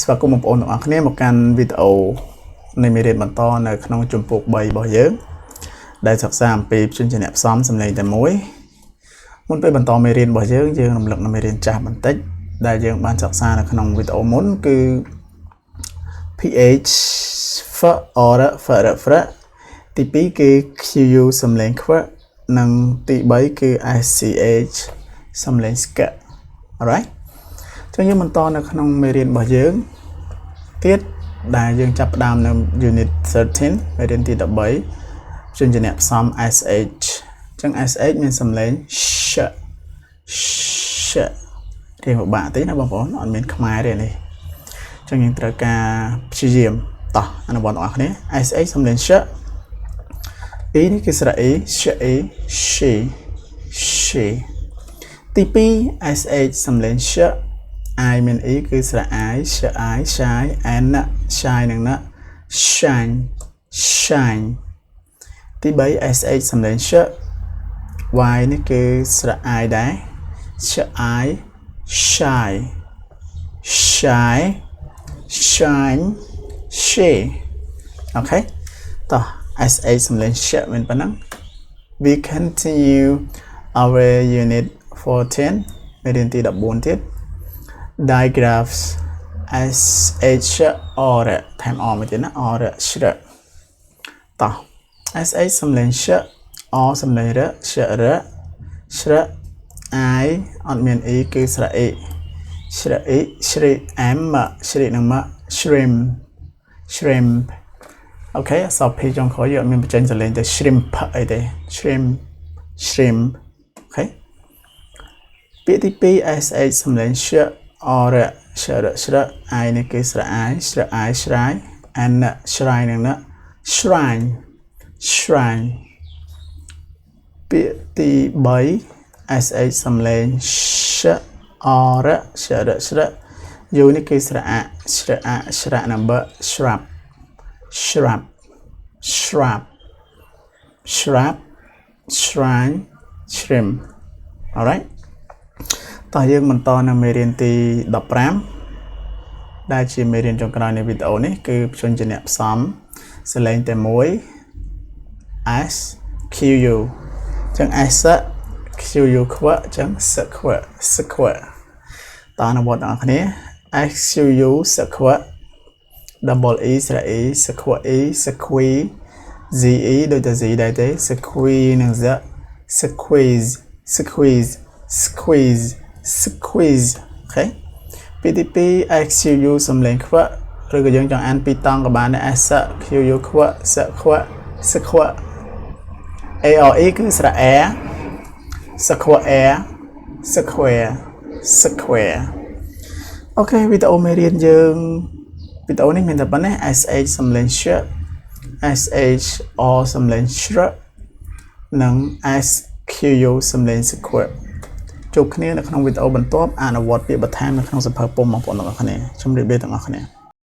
ស្វាគមន៍បងប្អូនទាំងអស់គ្នាមកកាន់វីដេអូនៃមេរៀនបន្តនៅក្នុងជំពូក3របស់យើងដែលសិក្សាអំពីព្យញ្ជនៈផ្សំសំឡេងតែមួយមុនពេលបន្តមេរៀនរបស់យើងរំលឹកនៅមេរៀនចាស់បន្តិចដែលយើងបានសិក្សានៅក្នុងវីដេអូមុនគឺ ph f or f r ទី2គឺ qu សំឡេងខ្វៈនិងទី3គឺ sch សំឡេងស្កៈ alright ចឹងយើងបន្តនៅក្នុងមេរៀនរបស់យើងទៀតដែលយើងចាប់ផ្ដើមនៅ unit 13 មេរៀនទី13ព្យញ្ជនៈផ្សំ sh ចឹង sh មានសំឡេង sh រៀងពិបាកតិចណាបងប្អូនអត់មានខ្មែរទេនេះចឹងយើងត្រូវការព្យាយាមតោះអនុវត្តបងប្អូនគ្នា sh សំឡេង sh e នេះគឺស្រៈ e she ទី2 sh សំឡេង sh I មាន e គឺស្រៈ I shy and shy និង shine ទី3 sh សំឡេង sh y នេះគឺស្រៈ I ដែរ shy shine she អូខេតោះ sh សំឡេង sh មានប៉ុណ្ណឹង we continue our unit 14 មេរៀនទី14ទៀតdigraphs sh or ថែម or មួយទៀតណា or ស្រៈតោះ sh សំឡេង sh or សំឡេង r ស្រៈ I អត់មាន e គឺស្រៈ e ស្រៈ e ស្រេ m ស្រេនឹង shrimp អូខេអក្សរ p ចុងក្រោយយើងអត់មានបញ្ចេញសំឡេងទៅ shrimp អីទេ shrimp អូខេពាក្យទី2 sh សំឡេង sh or ស្រៈ I នេះគឺស្រៈ I ស្រៈ I ស្រ័យ and ស្រ័យនឹង shrine ពាក្យទី3 sh សំឡេង sh or ស្រៈ U នេះគឺស្រៈស្រៈនឹង shrub shrine shrimp alright តោះយើងបន្តនៅមេរៀនទី15ដែលជាមេរៀនចុងក្រោយនៃវីដេអូនេះគឺព្យញ្ជនៈផ្សំសលេងតែមួយ s q u ចឹង s q u ខ្វៈចឹងសខ្វៈតើអនុវត្តដល់គ្នា s q u សខ្វៈ double e ស្រៈ e សខ្វៈ e squeeze z e ដូចតែ z ដែរទេ squeeze និង z squeeze អូខេពាក្យទី2 x q u សំឡេងខ្វៈឬក៏យើងចង់អានពីរតង់ក៏បានដែរ s q u ខ្វៈសខ្វៈ a or e គឺស្រៈ air សខ្វៈ air square អូខេវីដេអូមេរៀនយើងវីដេអូនេះមានតែប៉ុណ្ណេះ sh សំឡេង sh sh or សំឡេង shr និង sq u សំឡេងសខ្វៈជួបគ្នានៅក្នុងវីដេអូបន្ទាប់អនុវត្តពាក្យបន្ថែមនៅក្នុងសៀវភៅពុម្ពបងប្អូនទាំងអស់គ្នាជម្រាបលាទាំងអស់គ្នា